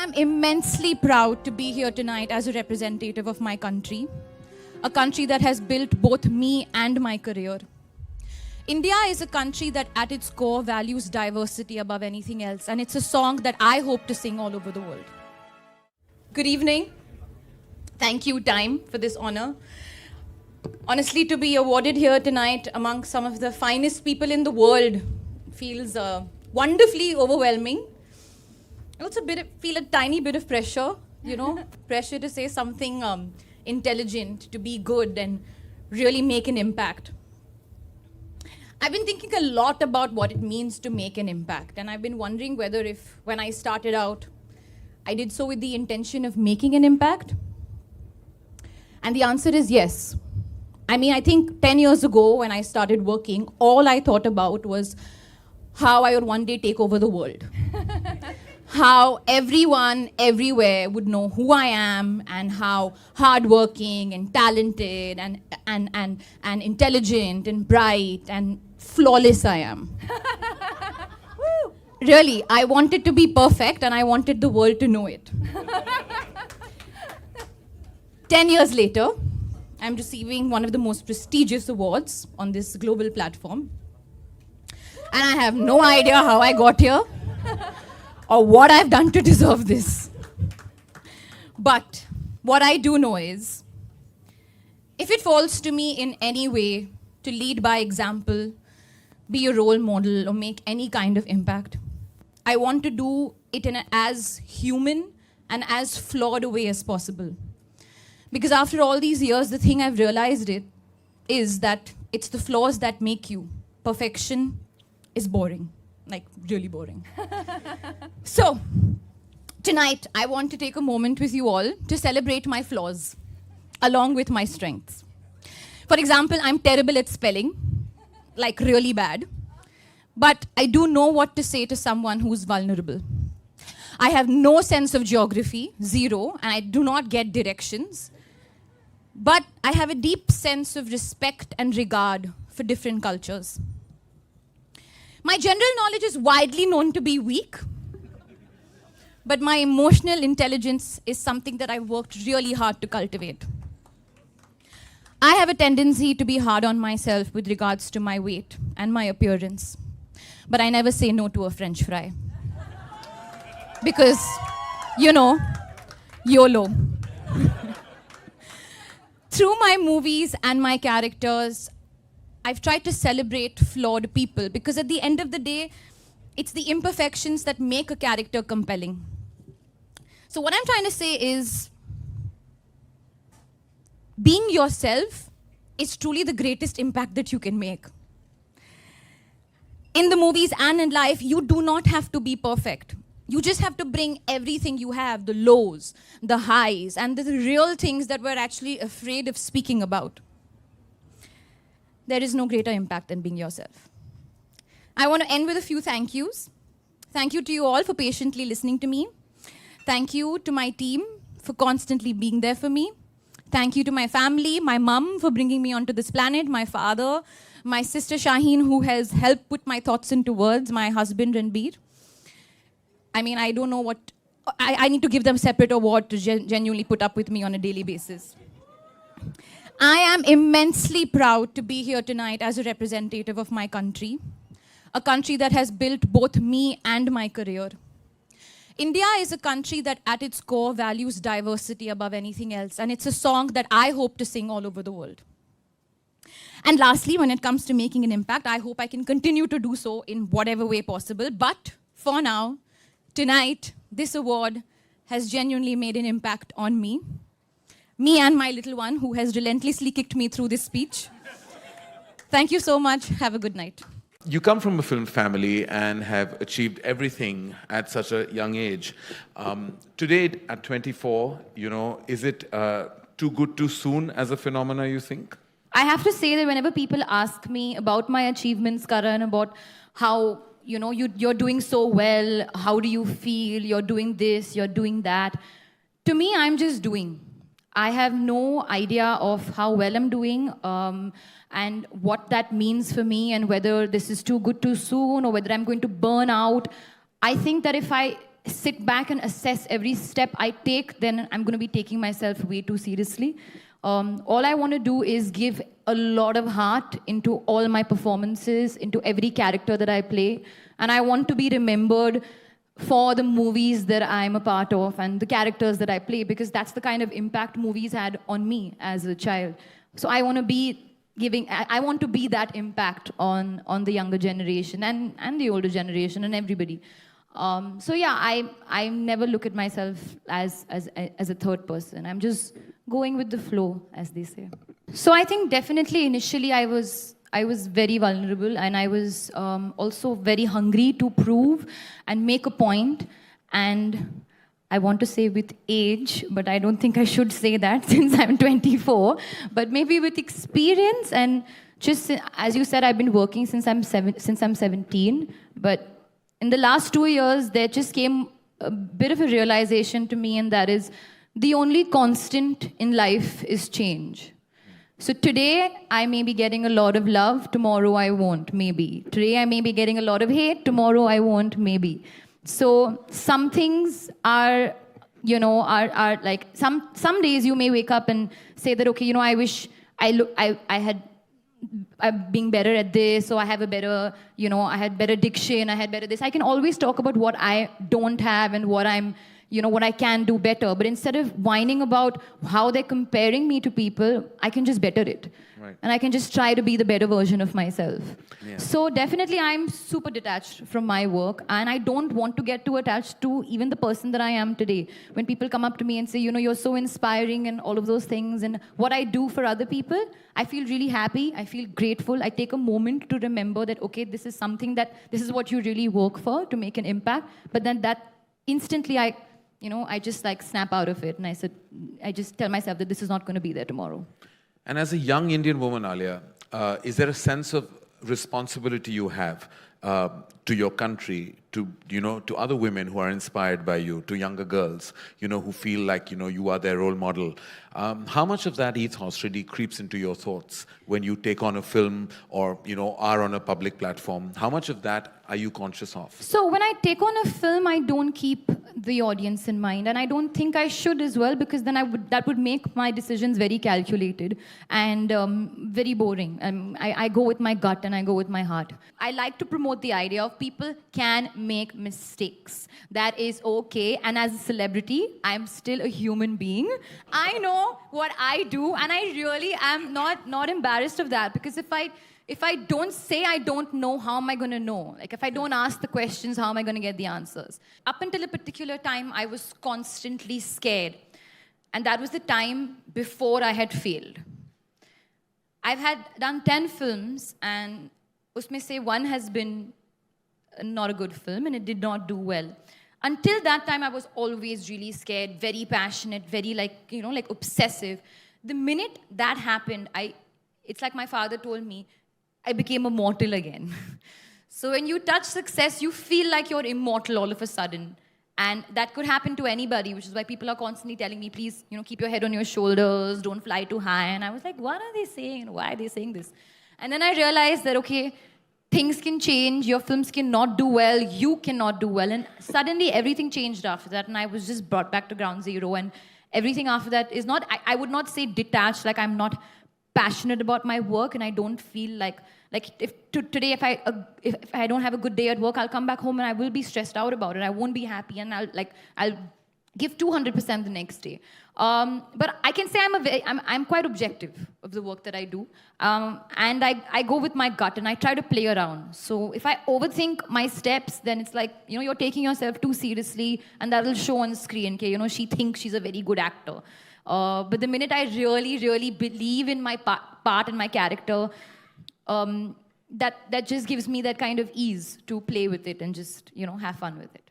am immensely proud to be here tonight as a representative of my country, a country that has built both me and my career. India is a country that at its core values diversity above anything else, and it's a song that I hope to sing all over the world. Good evening. Thank you, Time, for this honor. Honestly, to be awarded here tonight among some of the finest people in the world feels wonderfully overwhelming. I also feel a tiny bit of pressure, pressure to say something intelligent, to be good and really make an impact. I've been thinking a lot about what it means to make an impact, and I've been wondering whether when I started out, I did so with the intention of making an impact. And the answer is yes. I think 10 years ago when I started working, all I thought about was how I would one day take over the world. How everyone, everywhere would know who I am and how hardworking and talented and intelligent and bright and flawless I am. Really, I wanted to be perfect and I wanted the world to know it. 10 years later, I'm receiving one of the most prestigious awards on this global platform. And I have no idea how I got here or what I've done to deserve this. But what I do know is, if it falls to me in any way to lead by example, be a role model, or make any kind of impact, I want to do it in as human and as flawed a way as possible. Because after all these years, the thing I've realized is that it's the flaws that make you. Perfection is boring, like really boring. So, tonight, I want to take a moment with you all to celebrate my flaws, along with my strengths. For example, I'm terrible at spelling, like really bad. But I do know what to say to someone who's vulnerable. I have no sense of geography, zero, and I do not get directions. But I have a deep sense of respect and regard for different cultures. My general knowledge is widely known to be weak, but my emotional intelligence is something that I've worked really hard to cultivate. I have a tendency to be hard on myself with regards to my weight and my appearance, but I never say no to a French fry. Because, YOLO. Through my movies and my characters, I've tried to celebrate flawed people because at the end of the day, it's the imperfections that make a character compelling. So what I'm trying to say is, being yourself is truly the greatest impact that you can make. In the movies and in life, you do not have to be perfect. You just have to bring everything you have, the lows, the highs, and the real things that we're actually afraid of speaking about. There is no greater impact than being yourself. I want to end with a few thank yous. Thank you to you all for patiently listening to me. Thank you to my team for constantly being there for me. Thank you to my family, my mum for bringing me onto this planet, my father, my sister Shaheen who has helped put my thoughts into words, my husband Ranbir. I don't know what, I need to give them a separate award to genuinely put up with me on a daily basis. I am immensely proud to be here tonight as a representative of my country, a country that has built both me and my career. India is a country that at its core values diversity above anything else, and it's a song that I hope to sing all over the world. And lastly, when it comes to making an impact, I hope I can continue to do so in whatever way possible. But for now, tonight, this award has genuinely made an impact on me. Me and my little one who has relentlessly kicked me through this speech. Thank you so much. Have a good night. You come from a film family and have achieved everything at such a young age. Today, at 24, is it too good too soon as a phenomena, you think? I have to say that whenever people ask me about my achievements, Karan, about how you're doing so well, how do you feel, you're doing this, you're doing that. To me, I'm just doing. I have no idea of how well I'm doing and what that means for me and whether this is too good too soon or whether I'm going to burn out. I think that if I sit back and assess every step I take, then I'm going to be taking myself way too seriously. All I want to do is give a lot of heart into all my performances, into every character that I play. And I want to be remembered for the movies that I'm a part of and the characters that I play, because that's the kind of impact movies had on me as a child. So I want to be I want to be that impact on the younger generation and the older generation and everybody. So yeah, I never look at myself as a third person. I'm just going with the flow, as they say. So I think definitely initially I was very vulnerable, and I was also very hungry to prove and make a point. And I want to say with age, but I don't think I should say that since I'm 24. But maybe with experience and just, as you said, I've been working since I'm 17. But in the last 2 years, there just came a bit of a realization to me, and that is the only constant in life is change. So today, I may be getting a lot of love, tomorrow I won't, maybe. Today, I may be getting a lot of hate, tomorrow I won't, maybe. So some things are, are like, some days you may wake up and say that, okay, I wish I'm being better at this, or I have a better, I had better diction, I had better this. I can always talk about what I don't have and what what I can do better. But instead of whining about how they're comparing me to people, I can just better it. Right. And I can just try to be the better version of myself. Yeah. So definitely I'm super detached from my work, and I don't want to get too attached to even the person that I am today. When people come up to me and say, you're so inspiring and all of those things, and what I do for other people, I feel really happy, I feel grateful. I take a moment to remember that, okay, this is what you really work for, to make an impact. But then that instantly I just snap out of it, and I just tell myself that this is not going to be there tomorrow. And as a young Indian woman, Alia, is there a sense of responsibility you have to your country, to other women who are inspired by you, to younger girls, who feel like, you are their role model? How much of that ethos really creeps into your thoughts when you take on a film or, are on a public platform? How much of that are you conscious of? So when I take on a film, I don't keep the audience in mind, and I don't think I should as well, because then that would make my decisions very calculated and very boring. I go with my gut and I go with my heart. I like to promote the idea of people can make mistakes. That is okay. And as a celebrity, I'm still a human being. I know what I do, and I really am not embarrassed of that, because if I don't say, I don't know, how am I going to know? Like, if I don't ask the questions, how am I going to get the answers? Up until a particular time, I was constantly scared. And that was the time before I had failed. I've done 10 films, and usme se one has been not a good film, and it did not do well. Until that time, I was always really scared, very passionate, very obsessive. The minute that happened, it's like my father told me, I became a mortal again. So when you touch success, you feel like you're immortal all of a sudden. And that could happen to anybody, which is why people are constantly telling me, please, keep your head on your shoulders, don't fly too high. And I was like, what are they saying? Why are they saying this? And then I realized that, okay, things can change, your films cannot do well, you cannot do well. And suddenly everything changed after that, and I was just brought back to ground zero. And everything after that is not, I would not say detached, like I'm not passionate about my work, and I don't feel like today if I don't have a good day at work, I'll come back home and I will be stressed out about it. I won't be happy, and I'll give 200% the next day. But I can say I'm quite objective of the work that I do, and I go with my gut and I try to play around. So if I overthink my steps, then it's like you're taking yourself too seriously, and that will show on screen. Okay, she thinks she's a very good actor. But the minute I really believe in my part and my character, that just gives me that kind of ease to play with it and just have fun with it.